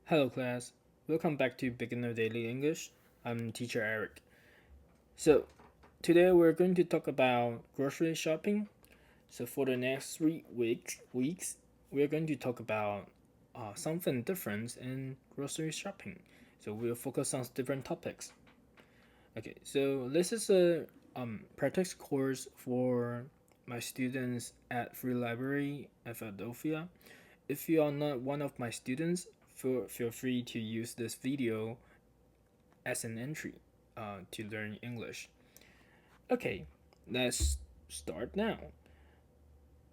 Hello class, welcome back to Beginner Daily English. I'm teacher Eric. So today we're going to talk about grocery shopping. So for the next 3 weeks, we're going to talk about something different in grocery shopping. So we'll focus on different topics. Okay, so this is a practice course for my students at Free Library at Philadelphia. If you are not one of my students, feel free to use this video as an entry to learn English. Okay, let's start now.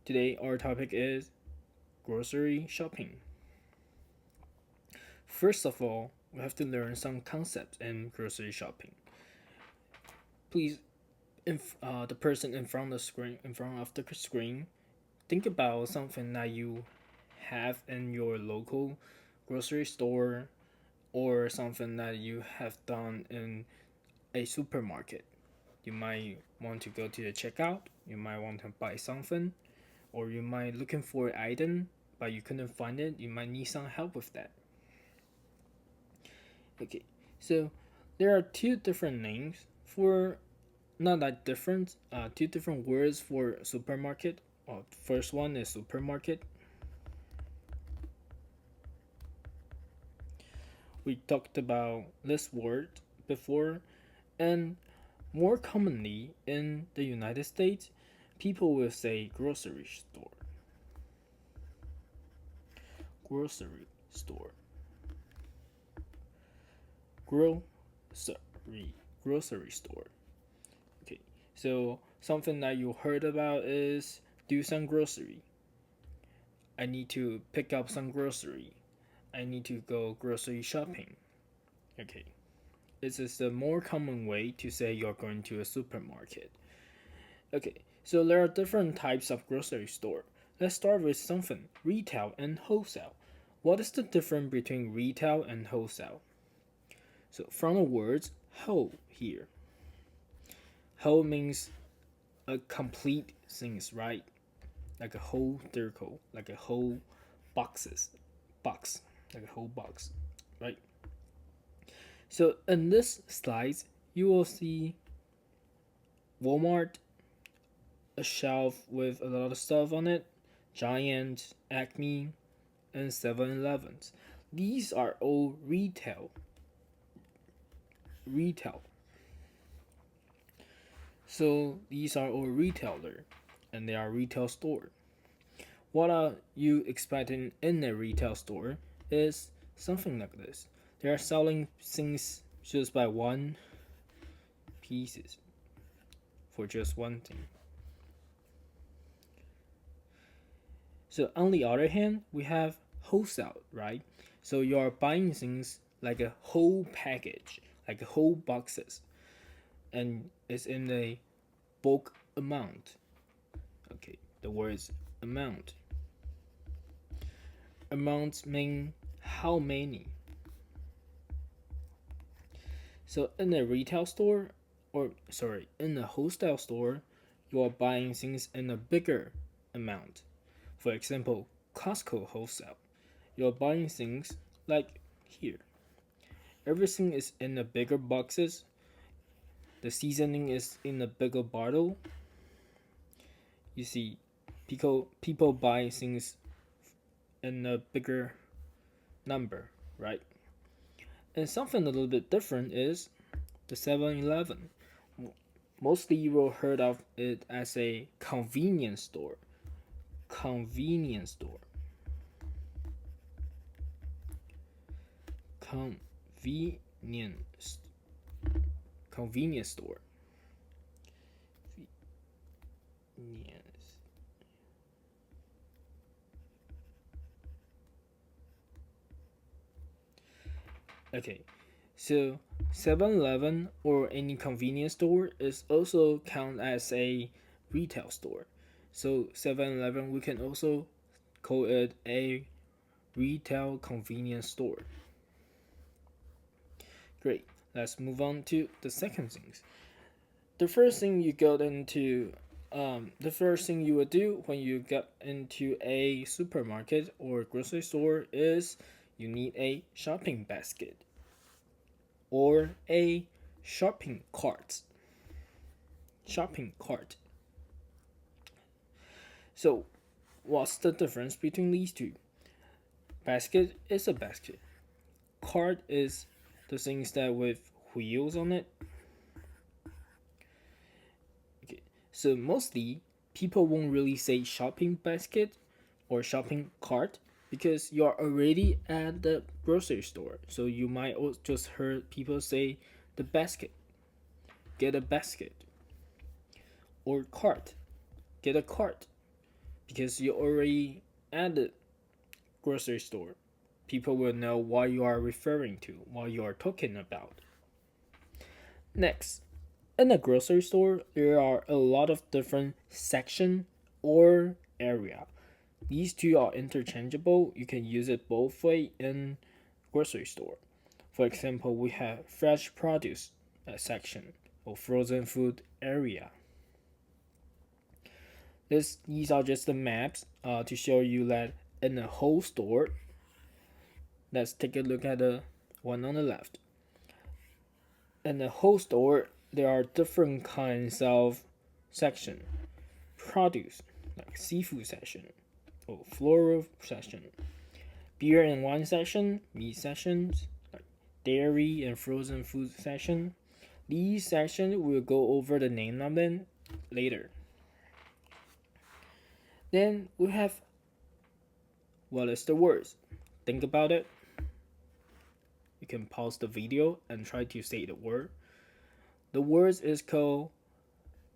Today, our topic is grocery shopping. First of all, we have to learn some concepts in grocery shopping. Please, the person in front of the screen, think about something that you have in your local grocery store or something that you have done in a supermarket. You might want to go to the checkout, you might want to buy something, or you might looking for an item but you couldn't find it. You might need some help with that. Okay, so there are two different names for not that different, two different words for supermarket. First one is supermarket. We talked about this word before, and more commonly in the United States, people will say grocery store. Grocery store. Grocery. Grocery store. Okay, so something that you heard about is do some grocery. I need to pick up some grocery. I need to go grocery shopping. Okay, this is the more common way to say you're going to a supermarket. Okay, so there are different types of grocery store. Let's start with something retail and wholesale. What is the difference between retail and wholesale? So from the words whole here. Whole means a complete things, right? Like a whole circle, like a whole box, like a whole box, right? So in this slide, you will see Walmart, a shelf with a lot of stuff on it, Giant, Acme, and 7-Elevens. These are all retail. So these are all retailer, and they are retail store. What are you expecting in a retail store is something like this. They are selling things just by one pieces for just one thing. So on the other hand, we have wholesale, right? So you are buying things like a whole package, like a whole boxes, and it's in a bulk amount. Okay, the words amount. Amounts mean how many. So in a retail store, in a wholesale store, you are buying things in a bigger amount. For example, Costco wholesale. You're buying things like here. Everything is in the bigger boxes. The seasoning is in a bigger bottle. You see, people buy things in a bigger number, right? And something a little bit different is the 7-Eleven. Mostly you will heard of it as a convenience store. Convenience store. Convenience. Convenience store. Convenience. Okay, so 7-Eleven or any convenience store is also count as a retail store. So 7-Eleven we can also call it a retail convenience store. Great. Let's move on to the second things. The first thing you got into the first thing you would do when you get into a supermarket or grocery store is you need a shopping basket or a shopping cart. Shopping cart. So, what's the difference between these two? Basket is a basket. Cart is the things that with wheels on it. Okay. So mostly people won't really say shopping basket or shopping cart because you're already at the grocery store. So you might just heard people say the basket, get a basket, or cart, get a cart, because you're already at the grocery store. People will know what you are referring to, what you are talking about. Next, in a grocery store, there are a lot of different section or area. These two are interchangeable. You can use it both way in grocery store. For example, we have fresh produce section or frozen food area. These are just the maps to show you that in a whole store. Let's take a look at the one on the left. In the whole store, there are different kinds of section. Produce, like seafood section, or floral section. Beer and wine section, meat sections, like dairy and frozen food section. These sections we'll go over the name of them later. Then we have what is the words? Think about it. You can pause the video and try to say the word. The words is called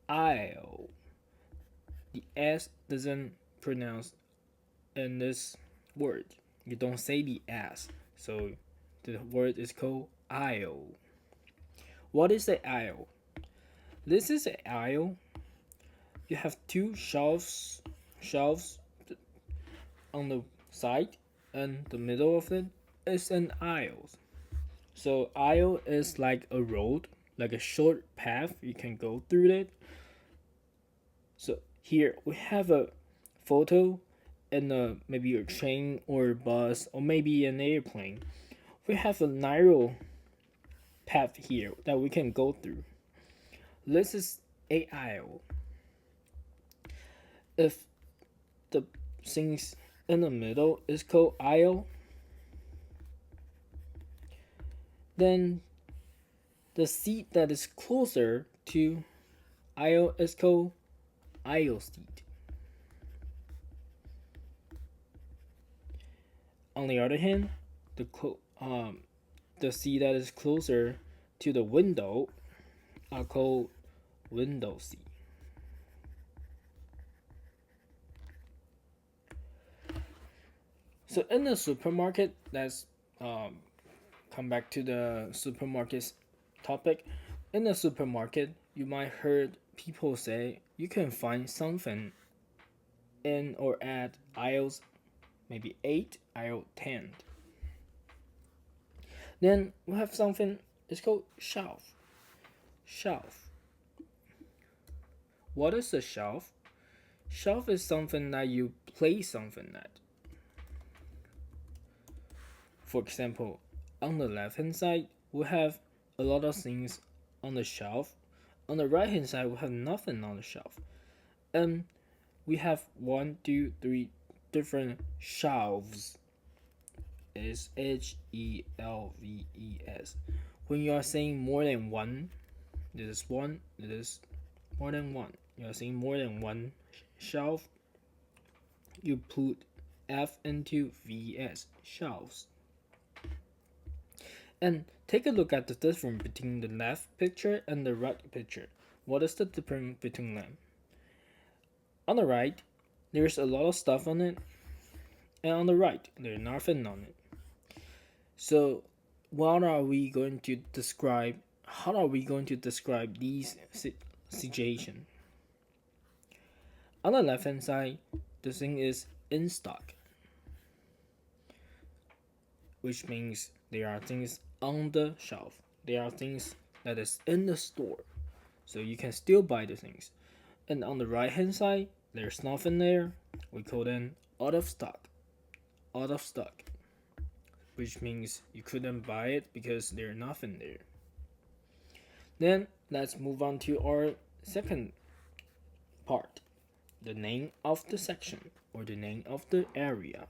aisle. The S doesn't pronounce in this word. You don't say the S. So the word is called aisle. What is the aisle? This is an aisle. You have two shelves on the side, and the middle of it is an aisle. So aisle is like a road, like a short path you can go through it. So here we have a photo in maybe a train or a bus or maybe an airplane. We have a narrow path here that we can go through. This is a aisle. If the things in the middle is called aisle, then the seat that is closer to aisle is called aisle seat. On the other hand, the seat that is closer to the window are called window seat. So in the supermarket, let's come back to the supermarket topic. In the supermarket, you might heard people say you can find something in or at aisles maybe 8, aisle 10. Then we have something, it's called shelf. Shelf. What is a shelf? Shelf is something that you place something at. For example, on the left hand side, we have a lot of things on the shelf. On the right hand side, we have nothing on the shelf. And we have 1, 2, 3 different shelves. Is Helves. When you are saying more than one, this is one, this is more than one. You are saying more than one shelf, you put F into VS, shelves. And take a look at the difference between the left picture and the right picture. What is the difference between them? On the right, there's a lot of stuff on it, and on the right, there's nothing on it. So, what are we going to describe? How are we going to describe these situations? On the left hand side, the thing is in stock, which means there are things on the shelf. There are things that is in the store, so you can still buy the things. And on the right hand side, there's nothing there. We call them out of stock. Out of stock. which means you couldn't buy it because there's nothing there. Then let's move on to our second part, the name of the section or the name of the area.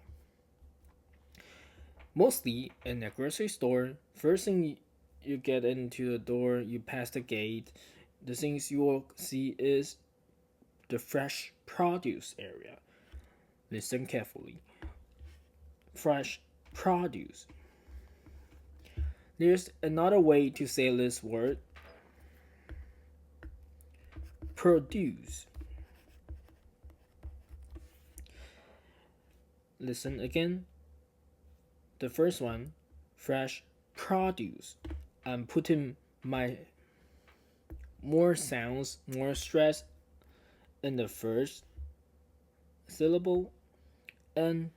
Mostly in a grocery store, first thing you get into the door, you pass the gate, the things you will see is the fresh produce area. Listen carefully. Fresh produce. There's another way to say this word. Produce. Listen again. The first one, fresh produce. I'm putting my more sounds, more stress in the first syllable, and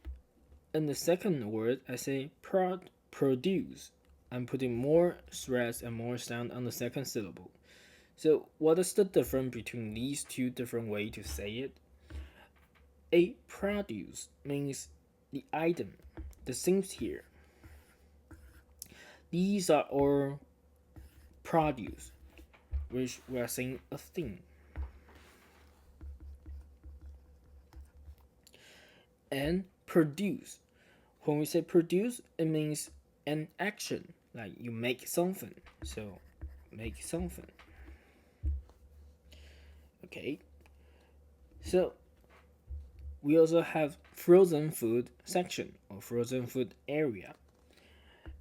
in the second word, I say produce. I'm putting more stress and more sound on the second syllable. So what is the difference between these two different ways to say it? A produce means the item, the things here. These are our produce, which we are saying a thing. And produce. When we say produce, it means an action, like you make something. So, make something. Okay. So, we also have frozen food section or frozen food area.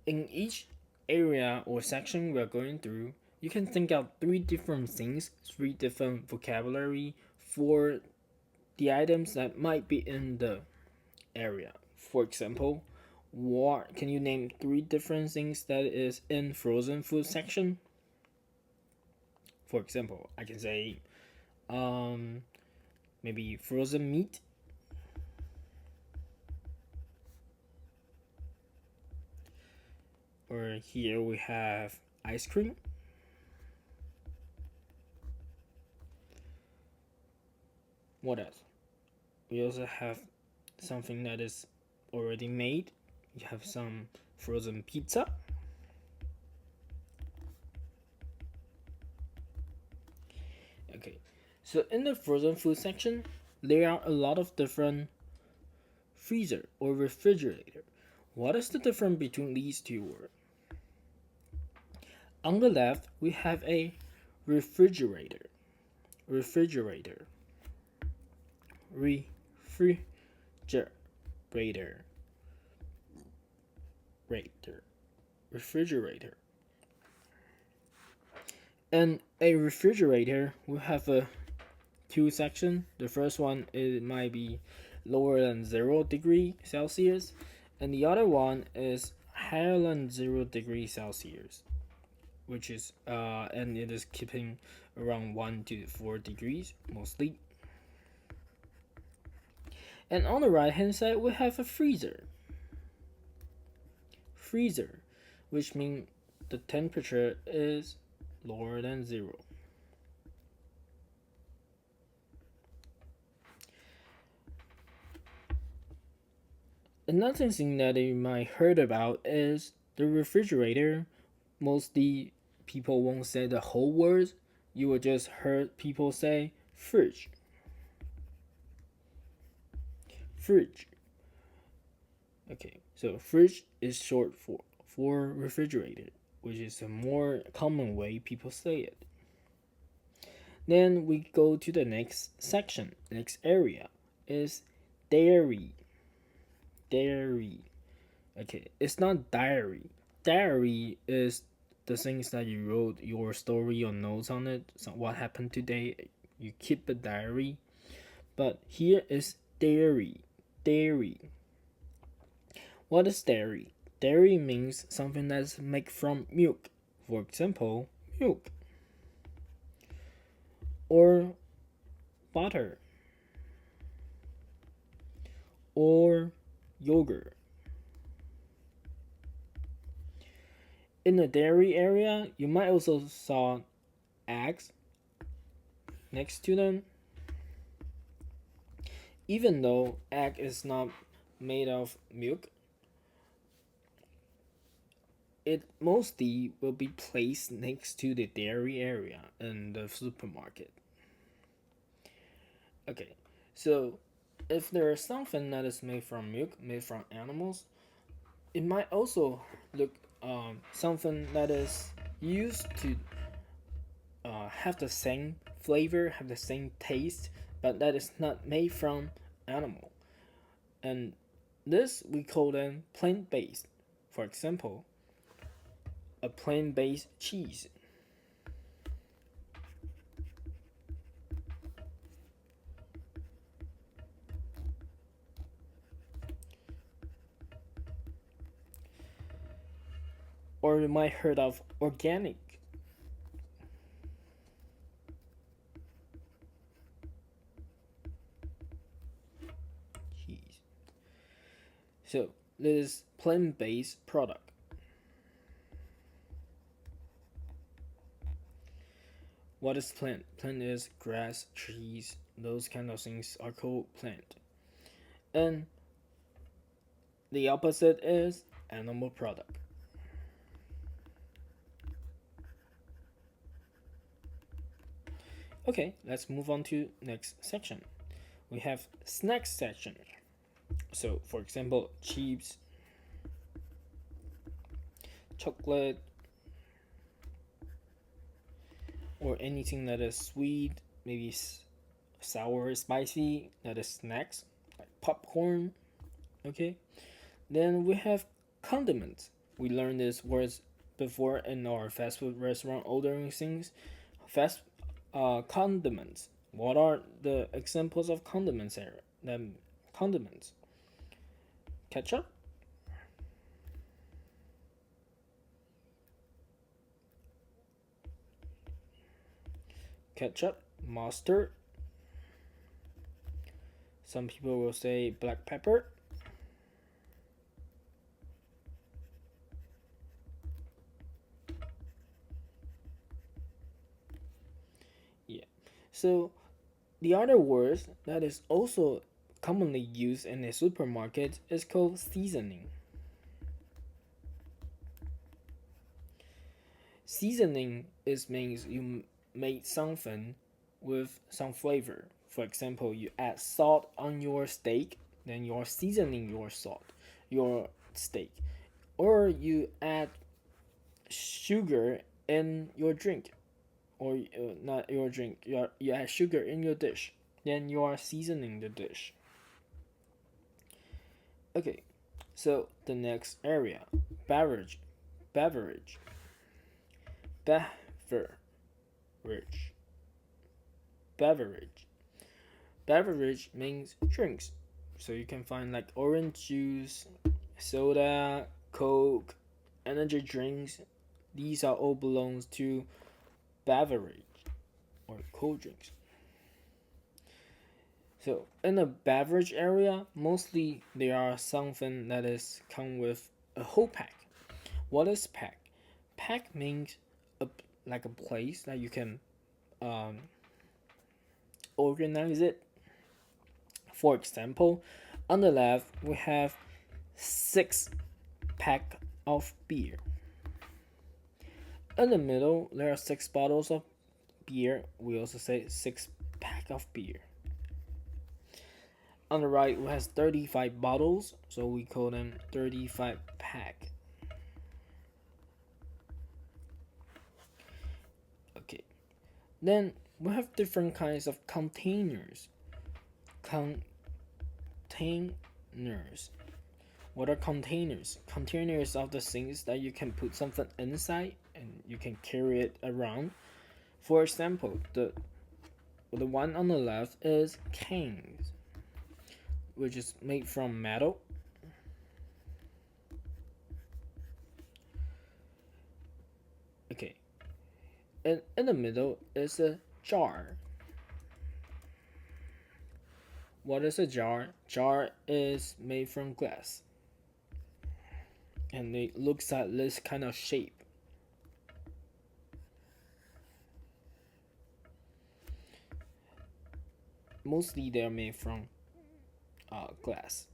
In each area or section we are going through, you can think of three different things, three different vocabulary for the items that might be in the area. For example, what can you name three different things that is in frozen food section? For example, I can say maybe frozen meat, or here we have ice cream. What else? We also have something that is already made. You have some frozen pizza. Okay, so in the frozen food section, there are a lot of different freezer or refrigerator. What is the difference between these two words? On the left, we have a refrigerator. Refrigerator. Refrigerator. Refrigerator. And a refrigerator will have a two section. The first one, it might be lower than 0 degree Celsius, and the other one is higher than 0 degree Celsius, which is and it is keeping around 1 to 4 degrees mostly. And on the right hand side, we have a freezer. Freezer, which means the temperature is lower than 0. Another thing that you might heard about is the refrigerator. Mostly people won't say the whole words. You will just heard people say fridge. Fridge. Okay, so fridge is short for refrigerator, which is a more common way people say it. Then we go to the next section, next area is dairy. Dairy. Okay, it's not diary. Diary is the things that you wrote your story or notes on it. So what happened today? You keep a diary. But here is dairy. Dairy. What is dairy? Dairy means something that's made from milk. For example, milk. Or butter. Or yogurt. In the dairy area, you might also saw eggs next to them. Even though egg is not made of milk, it mostly will be placed next to the dairy area in the supermarket. Okay, so if there is something that is made from milk, made from animals, it might also look something that is used to have the same flavor, have the same taste, but that is not made from animal. And this we call them plant-based. For example, a plant-based cheese. Or you might heard of organic cheese. So this is plant-based product. What is plant? Plant is grass, trees, those kind of things are called plant. And the opposite is animal product. Okay, let's move on to next section. We have snacks section. So for example, chips, chocolate, or anything that is sweet, maybe sour, spicy, that is snacks, like popcorn. Okay, then we have condiments. We learned this words before in our fast food restaurant ordering things. Fast condiments. What are the examples of condiments here? Then condiments. Ketchup, mustard. Some people will say black pepper. Yeah. So the other word that is also commonly used in a supermarket is called seasoning. Seasoning is means you made something with some flavor. For example, you add salt on your steak, then you're seasoning your steak. Or you add sugar in your drink, or not your drink, you add sugar in your dish, then you are seasoning the dish. Okay, so the next area, beverage, beverage, beverage, beverage. Beverage means drinks. So you can find like orange juice, soda, Coke, energy drinks. These are all belongs to beverage or cold drinks. So in the beverage area, mostly there are something that is come with a whole pack. What is pack? Pack means like a place that you can um, organize it. For example, on the left we have 6 pack of beer. In the middle there are 6 bottles of beer. We also say 6 pack of beer. On the right we have 35 bottles, so we call them 35 pack. Okay, then we have different kinds of containers. Containers. What are containers? Containers are the things that you can put something inside and you can carry it around. For example, the one on the left is cans, which is made from metal. Okay, and in the middle is a jar. What is a jar? Jar is made from glass, and it looks at this kind of shape. Mostly they're made from glass.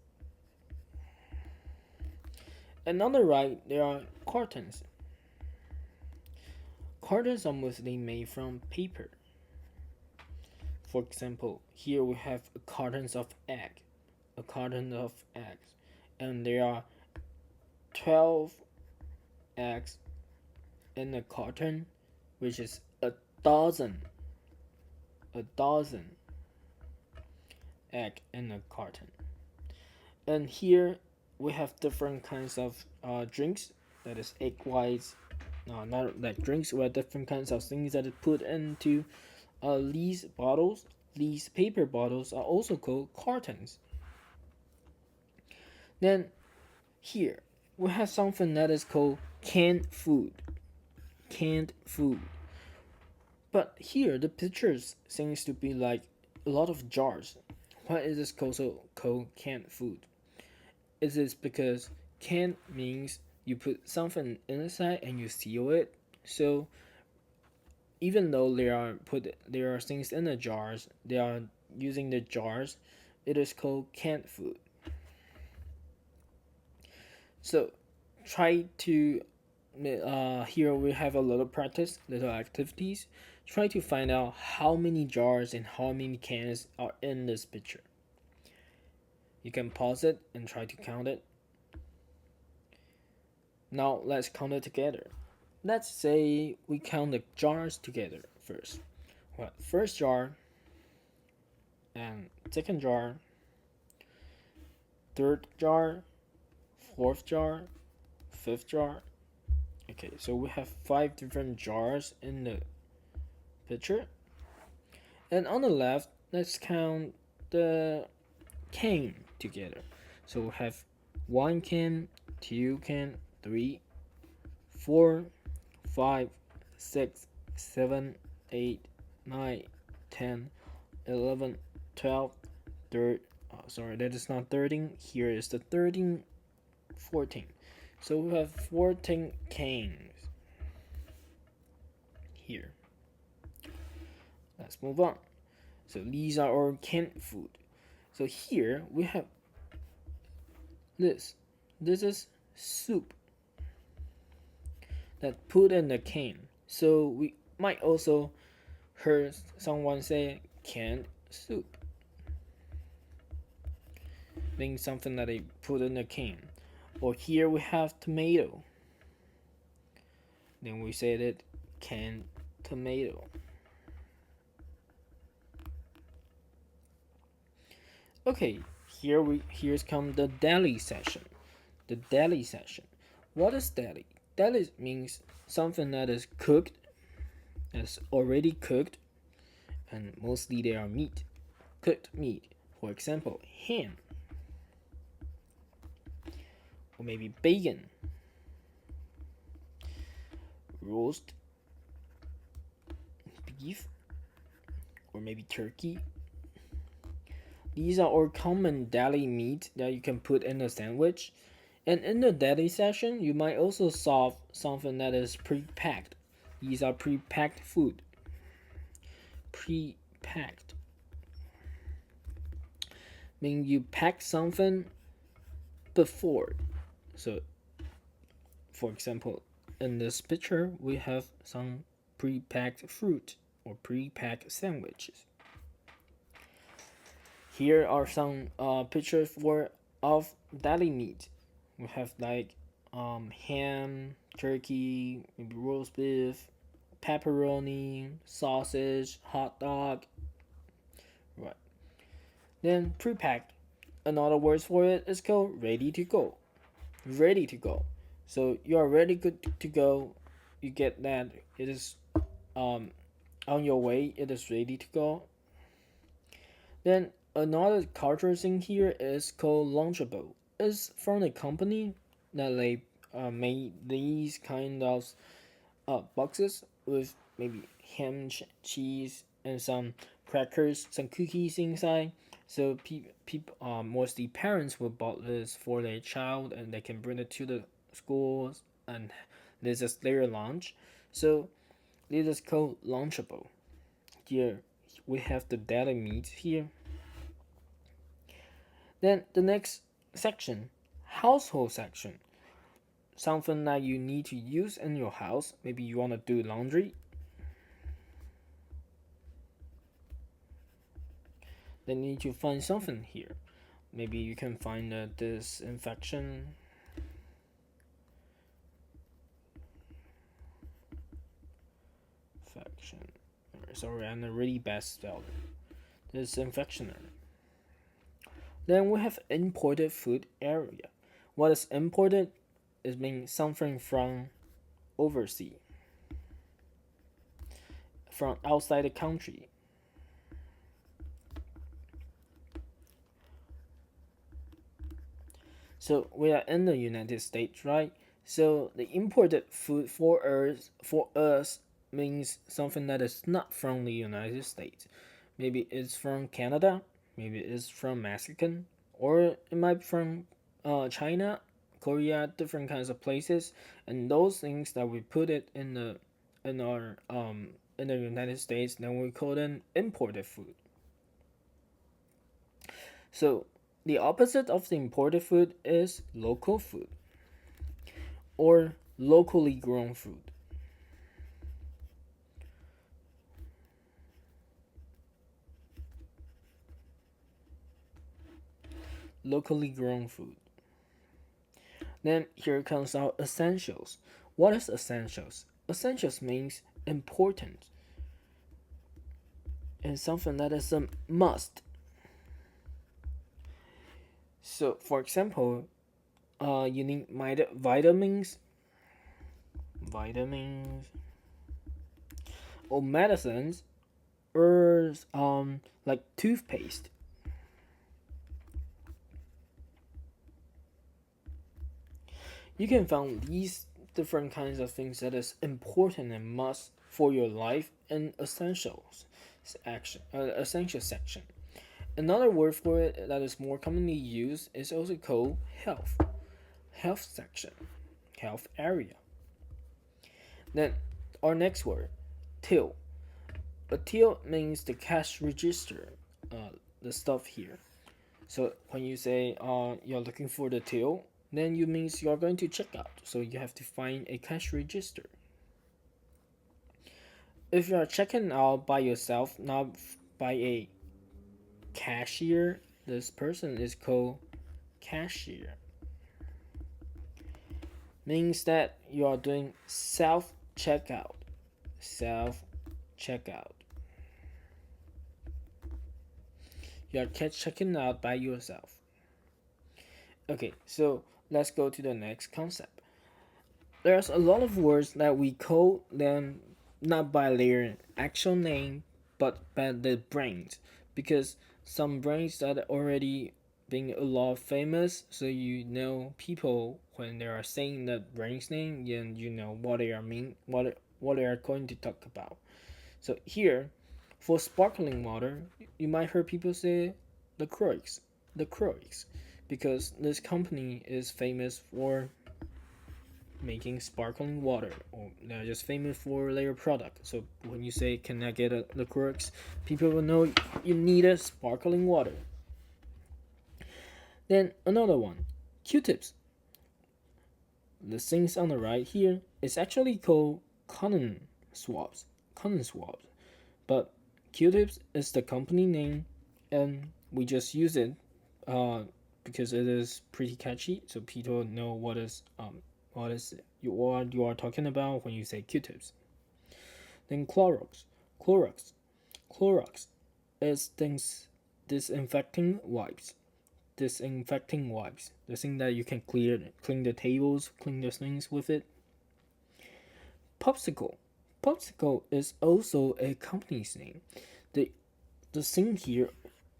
And on the right, there are cartons. Cartons are mostly made from paper. For example, here we have a carton of eggs, and there are 12 eggs in a carton, which is a dozen egg in a carton. And here we have different kinds of drinks, that is egg whites, not like drinks, we have different kinds of things that is put into these bottles. These paper bottles are also called cartons. Then here we have something that is called canned food. Canned food. But here the pictures seems to be like a lot of jars. Why is this called canned food? Is this because canned means you put something inside and you seal it? So even though there are things in the jars, they are using the jars. It is called canned food. So try to here we have a little practice, little activities. Try to find out how many jars and how many cans are in this picture. You can pause it and try to count it. Now let's count it together. Let's say we count the jars together first. Well, first jar and second jar, third jar, fourth jar, fifth jar. Okay, so we have 5 different jars in the picture. And on the left, let's count the can together. So we have 1 can, 2 can, 3, 4, 5, 6, 7, 8, 9, 10, 11, 12, 13. Sorry, that is not 13. Here is the 13, 14. So we have 14 cans here. Let's move on. So these are our canned food. So here we have this. This is soup that put in the can. So we might also heard someone say canned soup, being something that they put in a can. Or here we have tomato. Then we say that canned tomato. Okay, here's come the deli session. The deli session. What is deli? Deli means something that is cooked, that's already cooked, and mostly they are meat, cooked meat. For example, ham, or maybe bacon, roast beef, or maybe turkey. These are all common deli meat that you can put in a sandwich. And in the deli session, you might also solve something that is pre-packed. These are pre-packed food. Pre-packed. Meaning you pack something before. So, for example, in this picture, we have some pre-packed fruit or pre-packed sandwiches. Here are some pictures of deli meat. We have like ham, turkey, maybe roast beef, pepperoni, sausage, hot dog. Right. Then pre-packed. Another word for it is called ready to go. Ready to go. So you are ready to go. You get that it is on your way. It is ready to go. Then another cultural thing here is called Lunchable. It's from a company that they made these kind of boxes with maybe ham, cheese, and some crackers, some cookies inside. So mostly parents will buy this for their child, and they can bring it to the schools, and this is their lunch. So this is called Lunchable. Here we have the deli meat here. Then the next section, household section. something that you need to use in your house. Maybe you want to do laundry. Then you need to find something here. Maybe you can find a disinfection. Infection. Sorry, I'm a really bad speller. Disinfectioner. Then we have imported food area. What is imported? It means something from overseas, from outside the country. So we are in the United States, right? So the imported food for us means something that is not from the United States. Maybe it's from Canada, maybe it's from Mexican, or it might be from China, Korea, different kinds of places. And those things that we put it in our in the United States, then we call them imported food. So the opposite of the imported food is local food or locally grown food. Locally grown food. Then here comes our essentials. What is essentials? Essentials means important and something that is a must. So, for example, you need vitamins, or medicines, or like toothpaste. You can find these different kinds of things that is important and must for your life in essential section. Another word for it that is more commonly used is also called health section, health area. Then our next word, till. A till means the cash register, the stuff here. So when you say you're looking for the till, then you means you're going to check out. So you have to find a cash register. If you are checking out by yourself, not by a cashier, this person is called cashier. Means that you are doing self checkout. Self checkout. You are checking out by yourself. Okay, so let's go to the next concept. There's a lot of words that we call them not by their actual name, but by the brands, because some brands that are already being a lot famous, so you know people when they are saying that brand's name, and you know what they are what they are going to talk about. So here, for sparkling water, you might hear people say the Croix, because this company is famous for making sparkling water, or they're just famous for their product. So when you say, "Can I get a LaCroix?" people will know you need a sparkling water. Then another one, Q-tips. The things on the right here is actually called cotton swabs. Cotton swabs, but Q-tips is the company name, and we just use it because it is pretty catchy, so people know what is what you are talking about when you say Q-tips. Then Clorox, Clorox is things disinfecting wipes. Disinfecting wipes, the thing that you can clean the tables, clean the things with it. Popsicle, Popsicle is also a company's name. The the thing here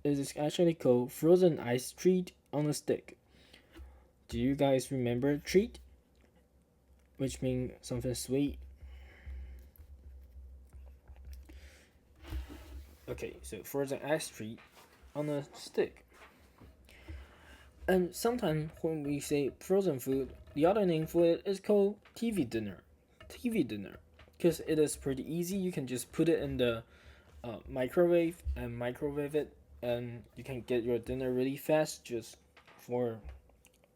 is actually called frozen ice treat on a stick. Do you guys remember treat? Which means something sweet. Okay, so frozen ice treat on a stick. And sometimes when we say frozen food, the other name for it is called TV dinner. TV dinner. Because it is pretty easy. You can just put it in the microwave and microwave it, and you can get your dinner really fast just for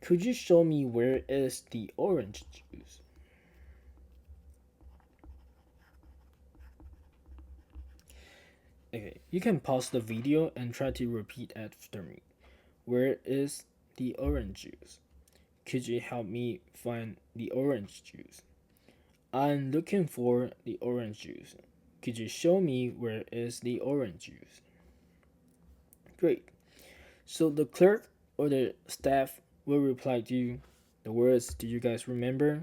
Could you show me where is the orange juice? Okay, you can pause the video and try to repeat after me. Where is the orange juice? Could you help me find the orange juice? I'm looking for the orange juice. Could you show me where is the orange juice? Great. So the clerk or the staff will reply to you. The words, do you guys remember?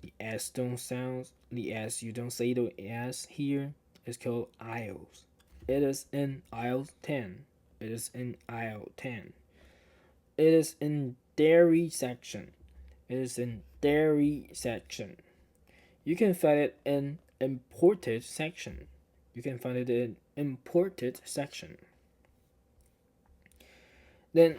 The S don't sound, the S you don't say the S here is called aisles. It is in aisle 10. It is in aisle 10. It is in dairy section. It is in dairy section. You can find it in imported section. You can find it in imported section. Then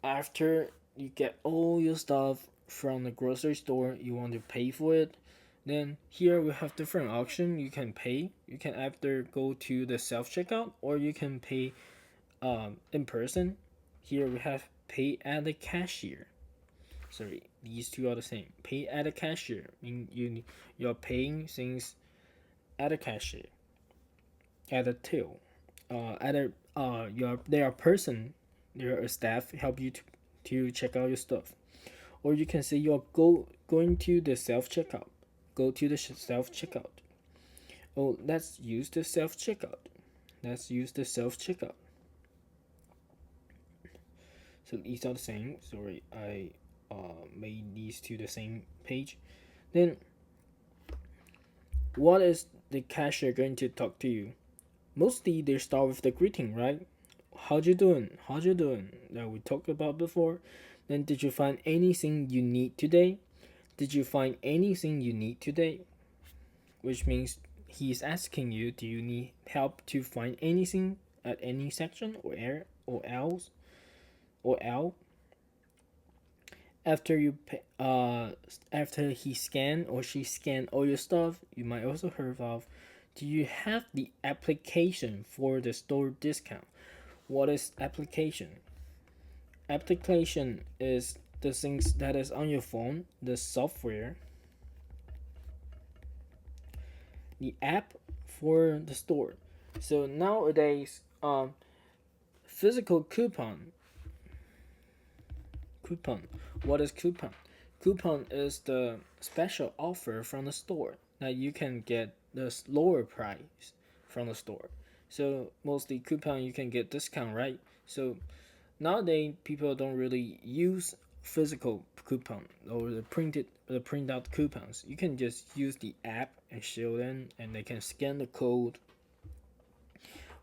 after you get all your stuff from the grocery store, you want to pay for it. Then here we have different options. You can pay. You can either go to the self checkout or you can pay in person. Here we have pay at the cashier. Sorry, these two are the same. Pay at a cashier. You're paying things at a cashier, at a till, at a there are person, there are a staff help you to check out your stuff, or you can say you're going to the self checkout. Go to the self checkout. Oh, let's use the self checkout. Let's use the self checkout. So these are the same. Sorry, I made these two the same page. Then, what is the cashier going to talk to you? Mostly they start with the greeting, right? How you doing? How you doing? That we talked about before. Then, did you find anything you need today? Did you find anything you need today? Which means he's asking you, do you need help to find anything at any section or air or else or L? After after he scan or she scan all your stuff, you might also hear of, do you have the application for the store discount? What is application? Application is the things that is on your phone, the software, the app for the store. So nowadays, physical coupon. What is coupon? Coupon is the special offer from the store that you can get the lower price from the store. So mostly coupon you can get discount, right? So nowadays people don't really use physical coupon or the printout coupons. You can just use the app and show them, and they can scan the code.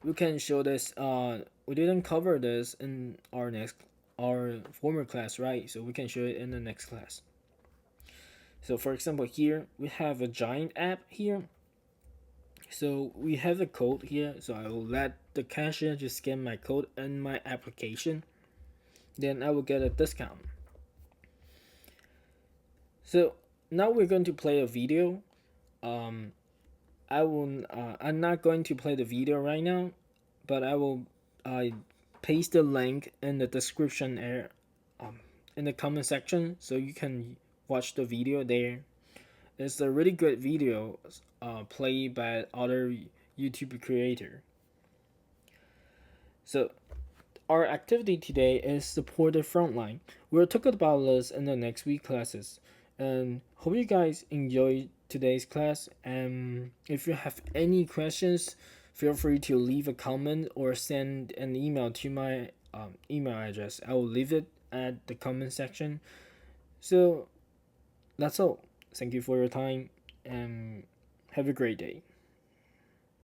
We can show this. We didn't cover this in our former class, right? So we can show it in the next class. So for example, here we have a giant app here. So we have a code here. So I will let the cashier just scan my code in my application. Then I will get a discount. So now we're going to play a video. I'm not going to play the video right now, but I will paste the link in the description area, in the comment section, so you can watch the video there. It's a really good video, played by other YouTube creator. So our activity today is support the frontline. We'll talk about this in the next week classes. And hope you guys enjoy today's class. And if you have any questions, feel free to leave a comment or send an email to my email address. I will leave it at the comment section. So that's all. Thank you for your time and have a great day.